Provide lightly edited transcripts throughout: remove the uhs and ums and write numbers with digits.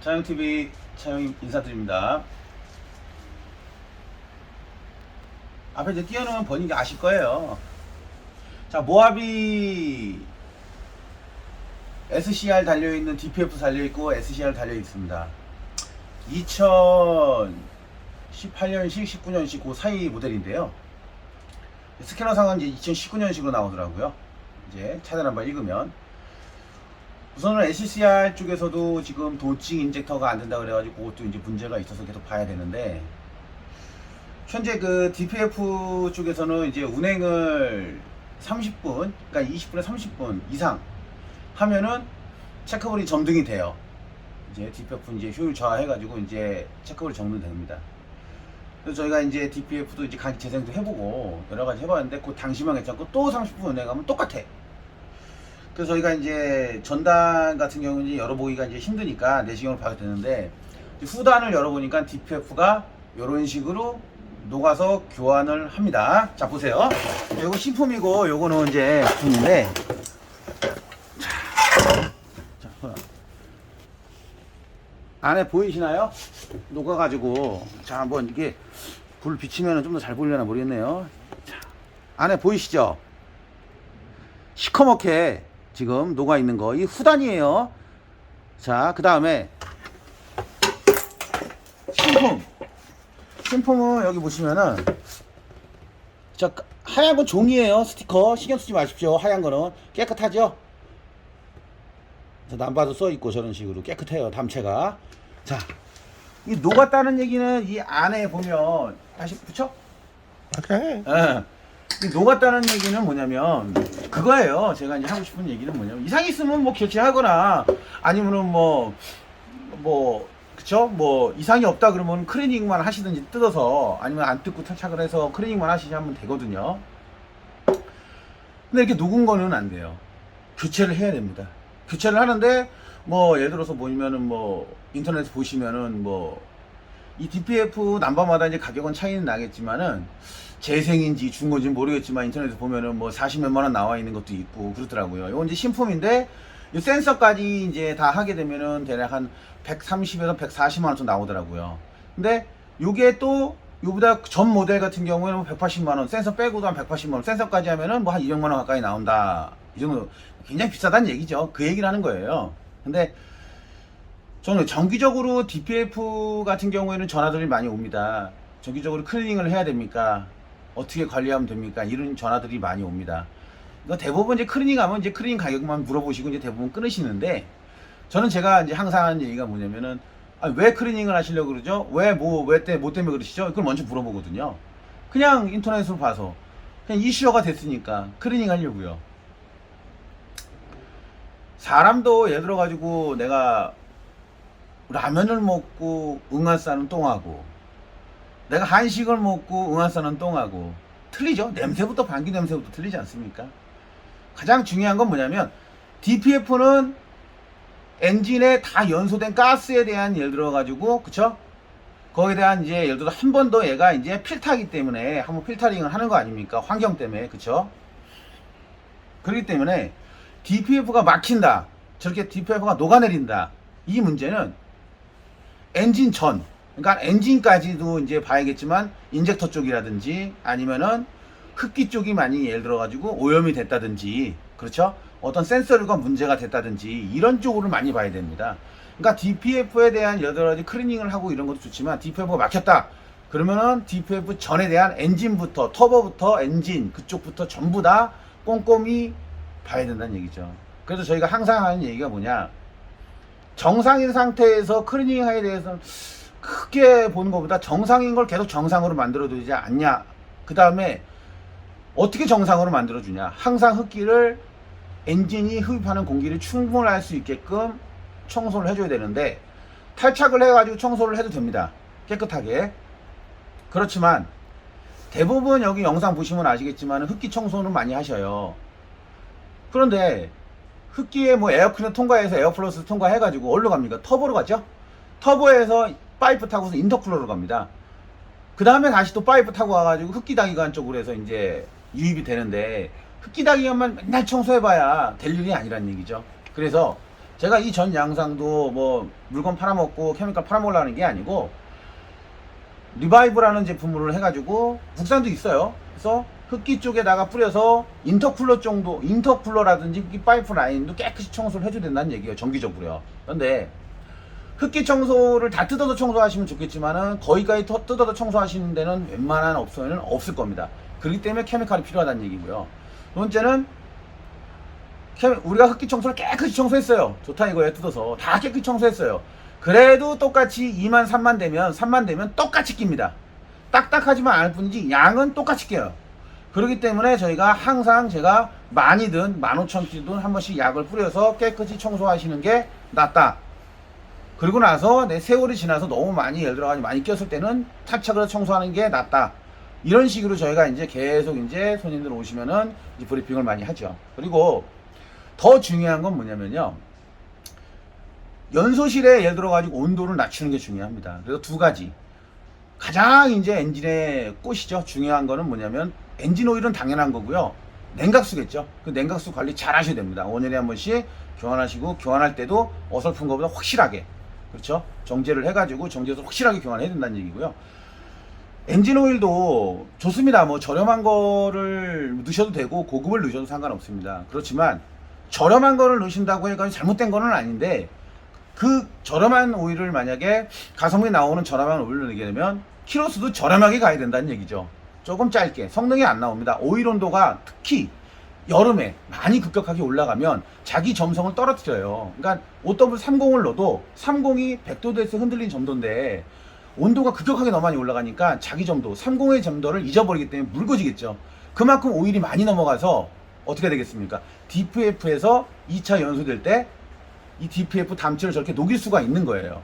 차영TV 차영 인사드립니다. 앞에 이제 띄워놓으면 번역이 아실 거예요. 자, 모하비 SCR 달려있는 DPF 달려있고 SCR 달려있습니다. 2018년식, 19년식 그 사이 모델인데요. 스캐너상은 이제 2019년식으로 나오더라고요. 이제 차단 한번 읽으면. 우선은 SCR 쪽에서도 지금 도칭 인젝터가 안 된다 그래가지고 그것도 이제 문제가 있어서 계속 봐야 되는데, 현재 그 DPF 쪽에서는 이제 운행을 30분, 그러니까 20분에 30분 이상 하면은 체크볼이 점등이 돼요. 이제 DPF 이제 효율 저하해가지고 이제 체크볼이 점등됩니다. 그래서 저희가 이제 DPF도 이제 간기 재생도 해보고 여러 가지 해봤는데 그 당시만 괜찮고 또 30분 운행하면 똑같아. 그래서 저희가 이제 전단 같은 경우는 이제 열어보기가 이제 힘드니까 내시경을 봐도 되는데, 후단을 열어보니까 DPF가 이런 식으로 녹아서 교환을 합니다. 자, 보세요. 이거 신품이고 요거는 이제 부품인데, 자, 안에 보이시나요? 녹아가지고, 자, 한번 이게 불 비치면 좀 더 잘 보이려나 모르겠네요. 자, 안에 보이시죠? 시커멓게 지금 녹아 있는 거, 이 후단이에요. 자, 그 다음에 신품은 여기 보시면은, 자, 하얀 건 종이에요. 스티커 신경 쓰지 마십시오. 하얀 거는 깨끗하죠. 남바도 써 있고 저런 식으로 깨끗해요, 담채가. 자, 이 녹았다는 얘기는 이 안에 보면 다시 붙여? 오케이. 이 녹았다는 얘기는 뭐냐면 그거예요. 제가 이제 하고 싶은 얘기는 뭐냐면, 이상이 있으면 뭐 교체하거나 아니면은 그쵸? 뭐 이상이 없다 그러면 클리닝만 하시든지 뜯어서, 아니면 안 뜯고 탈착을 해서 클리닝만 하시면 되거든요. 근데 이렇게 녹은 거는 안 돼요. 교체를 해야 됩니다. 교체를 하는데 뭐 예를 들어서 뭐냐면은 뭐 인터넷 보시면은 뭐 이 DPF 남바마다 이제 가격은 차이는 나겠지만은 재생인지 중고인지 모르겠지만 인터넷에 보면은 뭐 40몇만 원 나와 있는 것도 있고 그렇더라고요. 이건 이제 신품인데 이 센서까지 이제 다 하게 되면은 대략 한 130에서 140만 원 정도 나오더라고요. 근데 요게 또 요보다 전 모델 같은 경우에는 180만 원, 센서 빼고도 한 180만 원, 센서까지 하면은 뭐 한 200만 원 가까이 나온다. 이 정도 굉장히 비싸다는 얘기죠. 그 얘기를 하는 거예요. 근데 저는 정기적으로 DPF 같은 경우에는 전화들이 많이 옵니다. 정기적으로 클리닝을 해야 됩니까? 어떻게 관리하면 됩니까? 이런 전화들이 많이 옵니다. 그러니까 대부분 이제 클리닝 하면 이제 클리닝 가격만 물어보시고 이제 대부분 끊으시는데, 저는 제가 이제 항상 하는 얘기가 뭐냐면은, 왜 클리닝을 하시려고 그러죠? 뭐 때문에 그러시죠? 그걸 먼저 물어보거든요. 그냥 인터넷으로 봐서 그냥 이슈화가 됐으니까 클리닝 하려고요. 사람도 예를 들어가지고 내가 라면을 먹고 응아 싸는 똥하고, 내가 한식을 먹고 응아 싸는 똥하고 틀리죠. 냄새부터, 방귀 냄새부터 틀리지 않습니까? 가장 중요한 건 뭐냐면, DPF는 엔진에 다 연소된 가스에 대한, 예를 들어 가지고 그쵸? 거기에 대한 이제 예를 들어 한 번 더 얘가 이제 필터하기 때문에 한번 필터링을 하는 거 아닙니까? 환경 때문에. 그쵸? 그렇기 때문에 DPF가 막힌다, 저렇게 DPF가 녹아내린다, 이 문제는 엔진 전, 그러니까 엔진까지도 이제 봐야겠지만 인젝터 쪽이라든지 아니면은 흡기 쪽이 많이 예를 들어 가지고 오염이 됐다든지, 그렇죠? 어떤 센서류가 문제가 됐다든지 이런 쪽으로 많이 봐야 됩니다. 그러니까 DPF에 대한 여러 가지 클리닝을 하고 이런 것도 좋지만, DPF가 막혔다 그러면은 DPF 전에 대한 엔진부터, 터보부터 엔진 그쪽부터 전부 다 꼼꼼히 봐야 된다는 얘기죠. 그래서 저희가 항상 하는 얘기가 뭐냐, 정상인 상태에서 클리닝에 대해서 크게 보는 것보다 정상인 걸 계속 정상으로 만들어 두지 않냐. 그 다음에 어떻게 정상으로 만들어 주냐, 항상 흡기를, 엔진이 흡입하는 공기를 충분할 수 있게끔 청소를 해줘야 되는데, 탈착을 해가지고 청소를 해도 됩니다, 깨끗하게. 그렇지만 대부분 여기 영상 보시면 아시겠지만 흡기 청소는 많이 하셔요. 그런데 흡기에 뭐 에어클리너 통과해서 에어플러스 통과해가지고 어디로 갑니까? 터보로 가죠? 터보에서 파이프 타고서 인터쿨러로 갑니다. 그 다음에 다시 또 파이프 타고 와가지고 흡기다기관 쪽으로 해서 이제 유입이 되는데, 흡기다기관만 맨날 청소해봐야 될 일이 아니란 얘기죠. 그래서 제가 이 전 양상도 뭐 물건 팔아먹고 케미칼 팔아먹으려는 게 아니고 리바이브라는 제품으로 해가지고 국산도 있어요. 그래서 흡기 쪽에다가 뿌려서 인터쿨러 정도, 인터쿨러라든지 흡기 파이프 라인도 깨끗이 청소를 해줘야 된다는 얘기예요. 정기적으로요. 그런데 흡기 청소를 다 뜯어서 청소하시면 좋겠지만은 거기까지 뜯어서 청소하시는 데는 웬만한 업소에는 없을 겁니다. 그렇기 때문에 케미칼이 필요하다는 얘기고요. 두 번째는 우리가 흡기 청소를 깨끗이 청소했어요. 좋다 이거예요. 뜯어서 다 깨끗이 청소했어요. 그래도 똑같이 2만 3만 되면 3만 되면 똑같이 낍니다. 딱딱하지만 않을 뿐이지 양은 똑같이 껴요. 그렇기 때문에 저희가 항상 제가 많이든 15,000끼든 한 번씩 약을 뿌려서 깨끗이 청소하시는 게 낫다. 그리고 나서 내 세월이 지나서 너무 많이 예를 들어 많이 꼈을 때는 탈착을 청소하는 게 낫다. 이런 식으로 저희가 이제 계속 이제 손님들 오시면은 이제 브리핑을 많이 하죠. 그리고 더 중요한 건 뭐냐면요. 연소실에 예를 들어 가지고 온도를 낮추는 게 중요합니다. 그래서 두 가지. 가장 이제 엔진의 꽃이죠. 중요한 거는 뭐냐면 엔진 오일은 당연한 거고요. 냉각수겠죠. 그 냉각수 관리 잘 하셔야 됩니다. 5년에 한 번씩 교환하시고 교환할 때도 어설픈 것보다 확실하게 그렇죠. 정제를 해가지고 정제해서 확실하게 교환해야 된다는 얘기고요. 엔진 오일도 좋습니다. 뭐 저렴한 거를 넣으셔도 되고 고급을 넣으셔도 상관없습니다. 그렇지만 저렴한 거를 넣으신다고 해가지고 잘못된 거는 아닌데 그 저렴한 오일을 만약에 가성비 나오는 저렴한 오일을 넣게 되면 키로수도 저렴하게 가야 된다는 얘기죠. 조금 짧게 성능이 안 나옵니다. 오일 온도가 특히 여름에 많이 급격하게 올라가면 자기 점성을 떨어뜨려요. 그러니까 OW30을 넣어도 30이 100도대에서 흔들린 점도인데 온도가 급격하게 너무 많이 올라가니까 자기 점도 30의 점도를 잊어버리기 때문에 묽어지겠죠. 그만큼 오일이 많이 넘어가서 어떻게 되겠습니까? DPF에서 2차 연소될 때 이 DPF 담체를 저렇게 녹일 수가 있는 거예요.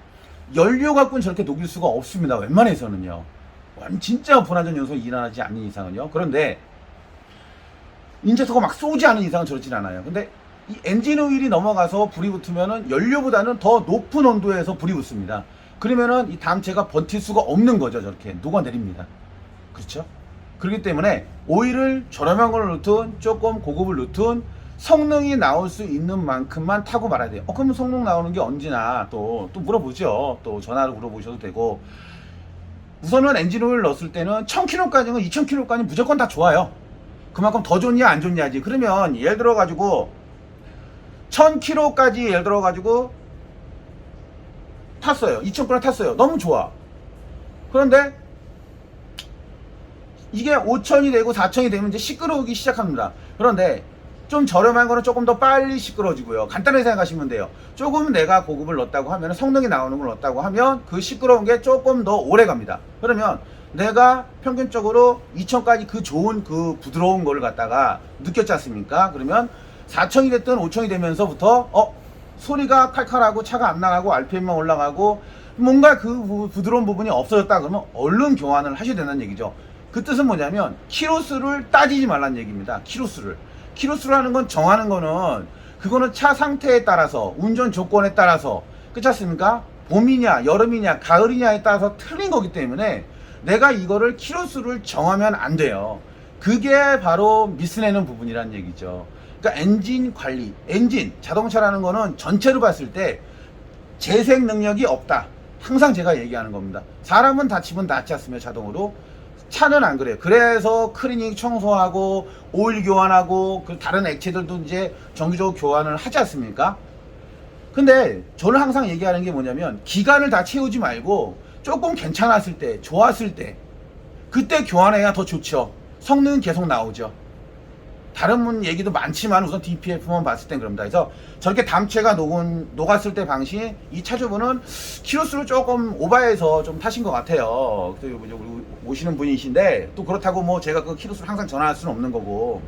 연료 갖고는 저렇게 녹일 수가 없습니다. 웬만해서는요. 진짜 분화전 연소 일어나지 않는 이상은요. 그런데 인젝터가 막 쏘지 않은 이상은 저렇진 않아요. 근데 이 엔진 오일이 넘어가서 불이 붙으면은 연료보다는 더 높은 온도에서 불이 붙습니다. 그러면은 이 담체가 버틸 수가 없는 거죠. 저렇게 녹아내립니다. 그렇죠? 그렇기 때문에 오일을 저렴한 걸 넣든 조금 고급을 넣든 성능이 나올 수 있는 만큼만 타고 말아야 돼요. 그러면 성능 나오는 게 언제나 또 물어보죠. 또 전화로 물어보셔도 되고. 우선은 엔진 오일 넣었을 때는 1000km까지는 2000km까지 무조건 다 좋아요. 그만큼 더 좋냐 안 좋냐지. 그러면 예를 들어 가지고 1000km까지 예를 들어 가지고 탔어요. 2000km 탔어요. 너무 좋아. 그런데 이게 5000이 되고 4000이 되면 이제 시끄러우기 시작합니다. 그런데 좀 저렴한 거는 조금 더 빨리 시끄러워지고요. 간단하게 생각하시면 돼요. 조금 내가 고급을 넣었다고 하면 성능이 나오는 걸 넣었다고 하면 그 시끄러운 게 조금 더 오래 갑니다. 그러면 내가 평균적으로 2000까지 그 좋은 그 부드러운 걸 갖다가 느꼈지 않습니까? 그러면 4000이 됐든 5000이 되면서부터 소리가 칼칼하고 차가 안 나가고 RPM만 올라가고 뭔가 그 부드러운 부분이 없어졌다 그러면 얼른 교환을 하셔야 된다는 얘기죠. 그 뜻은 뭐냐면 키로수를 따지지 말라는 얘기입니다. 키로수라는 건 정하는 거는 그거는 차 상태에 따라서 운전 조건에 따라서 그렇지 않습니까? 봄이냐 여름이냐 가을이냐에 따라서 틀린 거기 때문에 내가 이거를 키로수를 정하면 안 돼요. 그게 바로 미스내는 부분이란 얘기죠. 그러니까 엔진 관리, 자동차라는 거는 전체로 봤을 때 재생 능력이 없다. 항상 제가 얘기하는 겁니다. 사람은 다치면 낫지 않습니까? 자동으로. 차는 안 그래요. 그래서 클리닝 청소하고 오일 교환하고 그 다른 액체들도 이제 정기적으로 교환을 하지 않습니까? 근데 저는 항상 얘기하는 게 뭐냐면 기간을 다 채우지 말고 조금 괜찮았을 때, 좋았을 때 그때 교환해야 더 좋죠. 성능은 계속 나오죠. 다른 얘기도 많지만 우선 DPF만 봤을 땐 그럽니다. 그래서 저렇게 담체가 녹았을 때 방식 이 차주분은 키로수를 조금 오버해서 좀 타신 것 같아요. 우리 오시는 분이신데 또 그렇다고 뭐 제가 그 키로수를 항상 전화할 수는 없는 거고.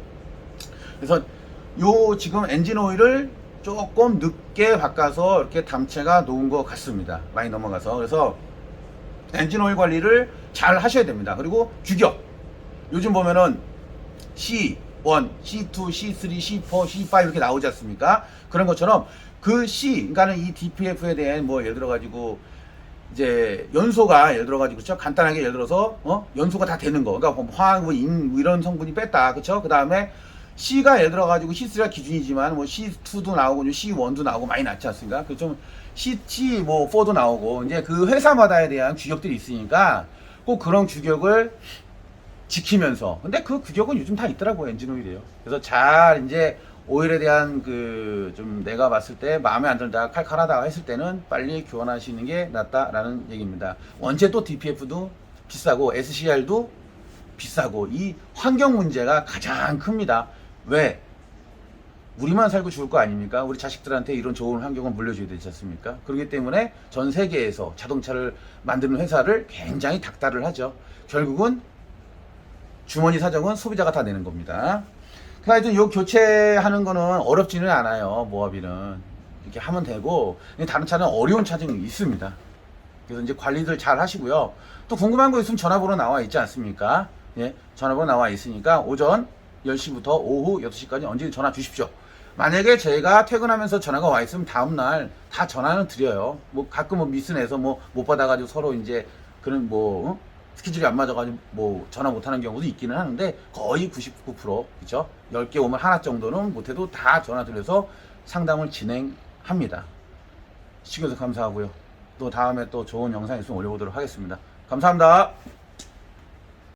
그래서 요 지금 엔진 오일을 조금 늦게 바꿔서 이렇게 담체가 녹은 것 같습니다. 많이 넘어가서. 그래서 엔진 오일 관리를 잘 하셔야 됩니다. 그리고 규격. 요즘 보면은 C1, C2, C3, C4, C5 이렇게 나오지 않습니까? 그런 것처럼 그 C, 그러니까는 이 DPF에 대한 뭐 예를 들어 가지고 이제 연소가 예를 들어 가지고 그렇죠? 간단하게 예를 들어서 연소가 다 되는 거. 그러니까 화학 뭐 이런 성분이 뺐다. 그렇죠? 그다음에 C가 예를 들어가지고 C3가 기준이지만 뭐 C2도 나오고 C1도 나오고 많이 낮지 않습니까? 그 좀 C 뭐 4도 나오고 이제 그 회사마다에 대한 규격들이 있으니까 꼭 그런 규격을 지키면서 근데 그 규격은 요즘 다 있더라고요. 엔진 오일이에요. 그래서 잘 이제 오일에 대한 그 좀 내가 봤을 때 마음에 안 들다 칼칼하다 했을 때는 빨리 교환하시는 게 낫다라는 얘기입니다. 원체 또 DPF도 비싸고 SCR도 비싸고 이 환경 문제가 가장 큽니다. 왜? 우리만 살고 죽을 거 아닙니까? 우리 자식들한테 이런 좋은 환경을 물려줘야 되지 않습니까? 그렇기 때문에 전 세계에서 자동차를 만드는 회사를 굉장히 닥달을 하죠. 결국은 주머니 사정은 소비자가 다 내는 겁니다. 하여튼 요 교체하는 거는 어렵지는 않아요. 모하비는 이렇게 하면 되고 다른 차는 어려운 차종이 있습니다. 그래서 이제 관리들 잘 하시고요. 또 궁금한 거 있으면 전화번호 나와 있지 않습니까? 예, 전화번호 나와 있으니까 오전 10시부터 오후 6시까지 언제든 전화 주십시오. 만약에 제가 퇴근하면서 전화가 와 있으면 다음날 다 전화는 드려요. 뭐 가끔 뭐 미스내서 뭐 못 받아가지고 서로 이제 그런 뭐 스케줄이 안 맞아가지고 뭐 전화 못하는 경우도 있기는 하는데 거의 99% 그죠? 10개 오면 하나 정도는 못해도 다 전화 드려서 상담을 진행합니다. 시청해주셔서 감사하고요. 또 다음에 또 좋은 영상 있으면 올려보도록 하겠습니다. 감사합니다.